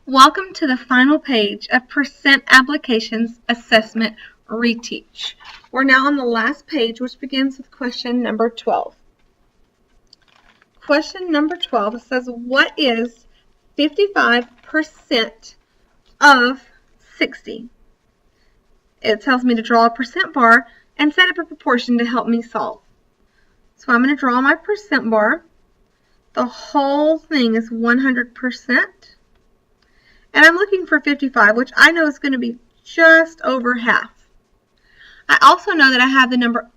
Welcome to the final page of Percent Applications Assessment RETEACH. We're now on the last page, which begins with question number 12. Question number 12 says, what is 55% of 60? It tells me to draw a percent bar and set up a proportion to help me solve. So I'm going to draw my percent bar. The whole thing is 100%. And I'm looking for 55, which I know is going to be just over half. I also know that I have the number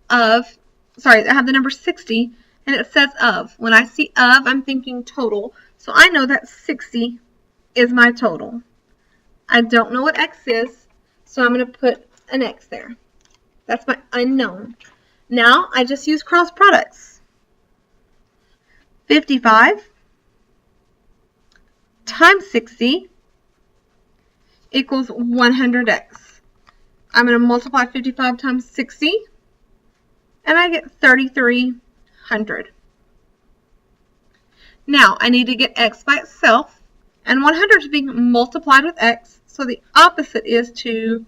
60, and it says of. When I see of, I'm thinking total. So I know that 60 is my total. I don't know what x is, so I'm going to put an x there. That's my unknown. Now I just use cross products. 55 times 60 equals 100x. I'm going to multiply 55 times 60, and I get 3,300. Now, I need to get x by itself, and 100 is being multiplied with x, so the opposite is to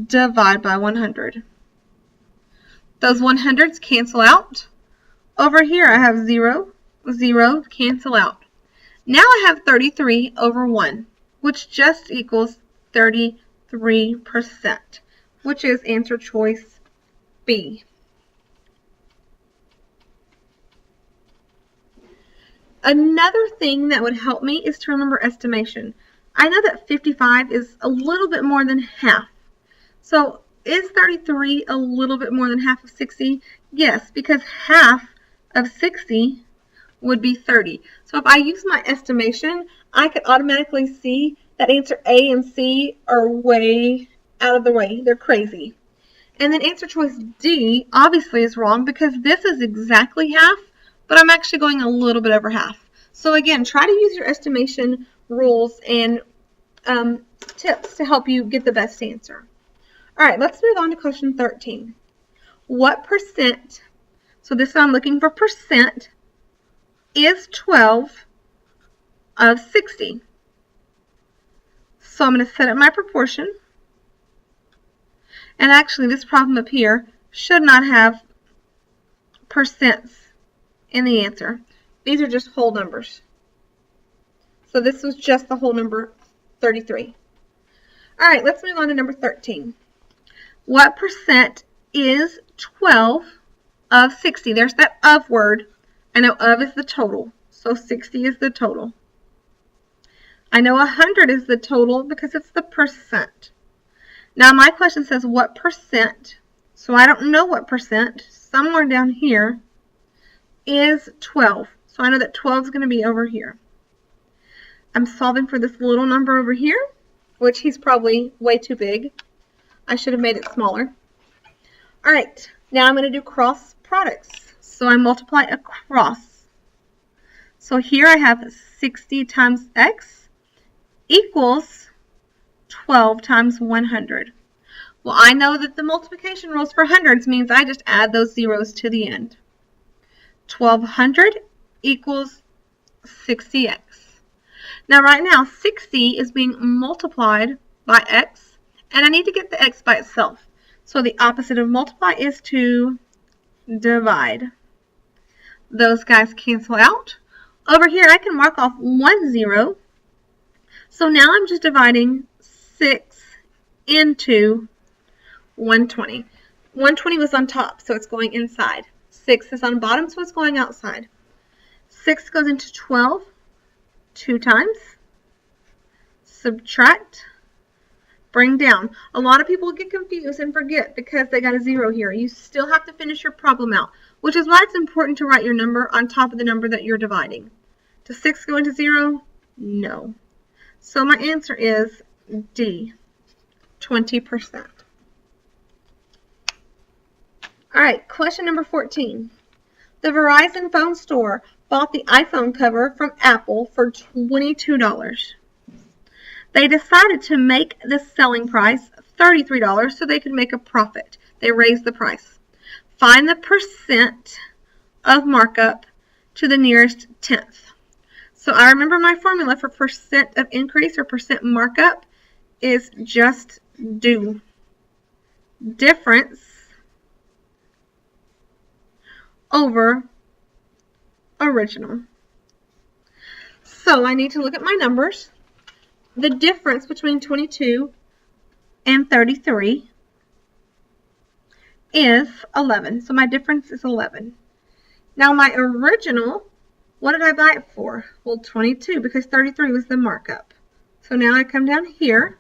divide by 100. Those 100s cancel out. Over here, I have 0, 0, cancel out. Now I have 33 over 1, which just equals 33%, which is answer choice B. Another thing that would help me is to remember estimation. I know that 55 is a little bit more than half. So is 33 a little bit more than half of 60? Yes, because half of 60 would be 30. So if I use my estimation, I could automatically see that answer A and C are way out of the way. They're crazy. And then answer choice D obviously is wrong because this is exactly half, but I'm actually going a little bit over half. So again, try to use your estimation rules and tips to help you get the best answer. All right, let's move on to question 13. What percent, so this I'm looking for percent, is 12 of 60? So I'm going to set up my proportion. And actually, this problem up here should not have percents in the answer. These are just whole numbers. So this was just the whole number 33. All right, let's move on to number 13. What percent is 12 of 60? There's that of word. I know of is the total, so 60 is the total. I know 100 is the total because it's the percent. Now my question says what percent, so I don't know what percent, somewhere down here, is 12. So I know that 12 is going to be over here. I'm solving for this little number over here, which he's probably way too big. I should have made it smaller. All right, now I'm going to do cross products. So I multiply across. So here I have 60 times x equals 12 times 100. Well, I know that the multiplication rules for hundreds means I just add those zeros to the end. 1200 equals 60x. Now right now 60 is being multiplied by x, and I need to get the x by itself. So the opposite of multiply is to divide. Those guys cancel out. Over here I can mark off 1 0. So now I'm just dividing 6 into 120. 120 was on top, so it's going inside. 6 is on bottom, so it's going outside. 6 goes into 12 2 times. Subtract. Bring down. A lot of people get confused and forget because they got a 0 here. You still have to finish your problem out, which is why it's important to write your number on top of the number that you're dividing. Does 6 go into 0? No. So my answer is D, 20%. All right, question number 14. The Verizon phone store bought the iPhone cover from Apple for $22. They decided to make the selling price $33 so they could make a profit. They raised the price. Find the percent of markup to the nearest tenth. So I remember my formula for percent of increase or percent markup is just do difference over original. So I need to look at my numbers. The difference between 22 and 33 is 11. So my difference is 11. Now my original, what did I buy it for? Well, 22, because 33 was the markup. So now I come down here,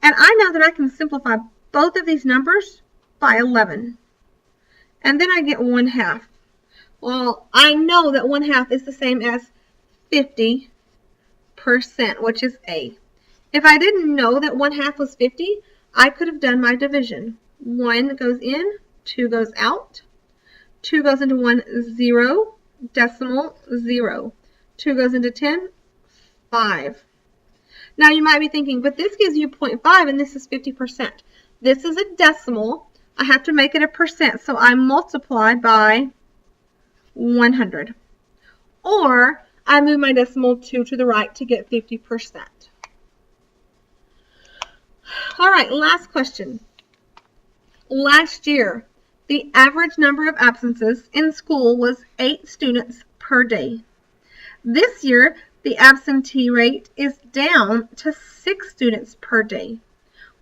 and I know that I can simplify both of these numbers by 11. And then I get 1/2. Well, I know that 1/2 is the same as 50%, which is A. If I didn't know that 1/2 was 50, I could have done my division. 1 goes in, 2 goes out, 2 goes into 1, 0, decimal, 0. 2 goes into 10, 5. Now you might be thinking, but this gives you 0.5 and this is 50%. This is a decimal. I have to make it a percent, so I multiply by 100. Or I move my decimal 2 to the right to get 50%. All right, last question. Last year, the average number of absences in school was 8 students per day. This year, the absentee rate is down to 6 students per day.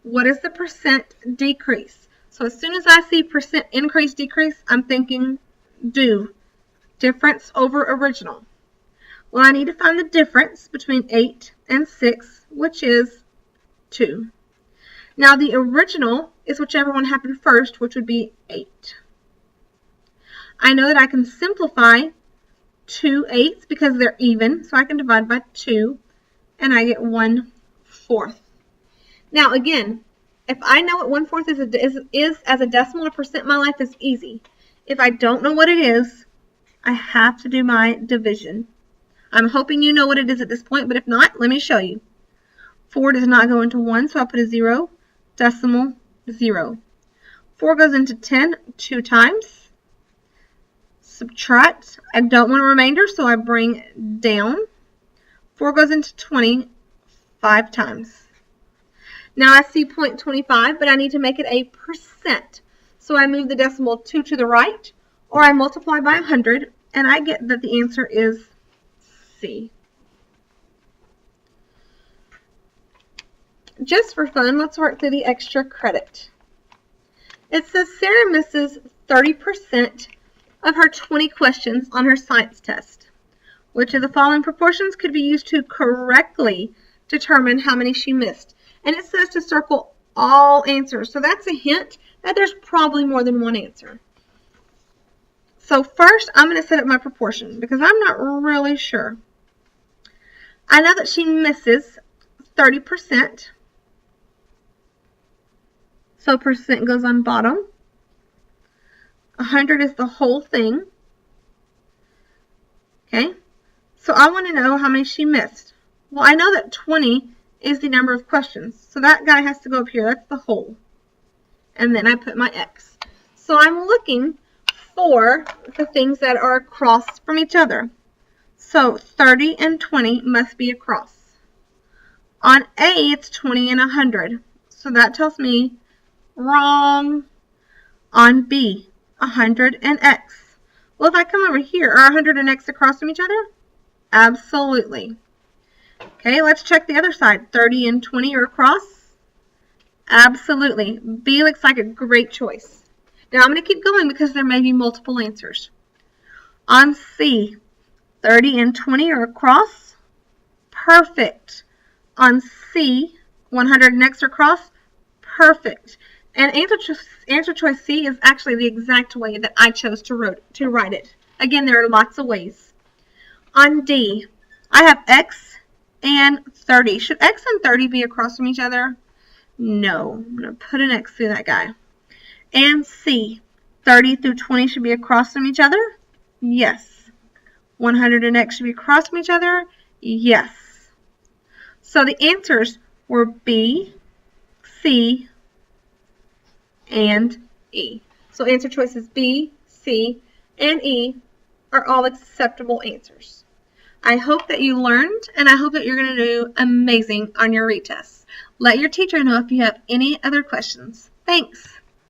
What is the percent decrease? So as soon as I see percent increase, decrease, I'm thinking do difference over original. Well, I need to find the difference between 8 and 6, which is 2. Now, the original is whichever one happened first, which would be 8. I know that I can simplify 2 8s because they're even, so I can divide by 2, and I get 1/4. Now, again, if I know what 1/4 is as a decimal or percent, my life is easy. If I don't know what it is, I have to do my division. I'm hoping you know what it is at this point, but if not, let me show you. 4 does not go into 1, so I'll put a 0. Decimal, 0. 4 goes into 10 2 times. Subtract. I don't want a remainder, so I bring down. 4 goes into 20 5 times. Now I see 0.25, but I need to make it a percent. So I move the decimal 2 to the right, or I multiply by 100, and I get that the answer is C. Just for fun, let's work through the extra credit. It says Sarah misses 30% of her 20 questions on her science test. Which of the following proportions could be used to correctly determine how many she missed? And it says to circle all answers. So that's a hint that there's probably more than one answer. So first, I'm going to set up my proportion because I'm not really sure. I know that she misses 30%. So percent goes on bottom. 100 is the whole thing. Okay. So I want to know how many she missed. Well, I know that 20 is the number of questions. So that guy has to go up here. That's the whole. And then I put my X. So I'm looking for the things that are across from each other. So 30 and 20 must be across. On A, it's 20 and 100. So that tells me wrong. On B, 100 and X. Well, if I come over here, are 100 and X across from each other? Absolutely. Okay, let's check the other side. 30 and 20 are across? Absolutely. B looks like a great choice. Now, I'm going to keep going because there may be multiple answers. On C, 30 and 20 are across? Perfect. On C, 100 and X are across? Perfect. And answer choice C is actually the exact way that I chose to write it. Again, there are lots of ways. On D, I have X and 30. Should X and 30 be across from each other? No. I'm going to put an X through that guy. And C, 30 through 20 should be across from each other? Yes. 100 and X should be across from each other? Yes. So the answers were B, C, and E. So answer choices B, C, and E are all acceptable answers. I hope that you learned, and I hope that you're going to do amazing on your retests. Let your teacher know if you have any other questions. Thanks.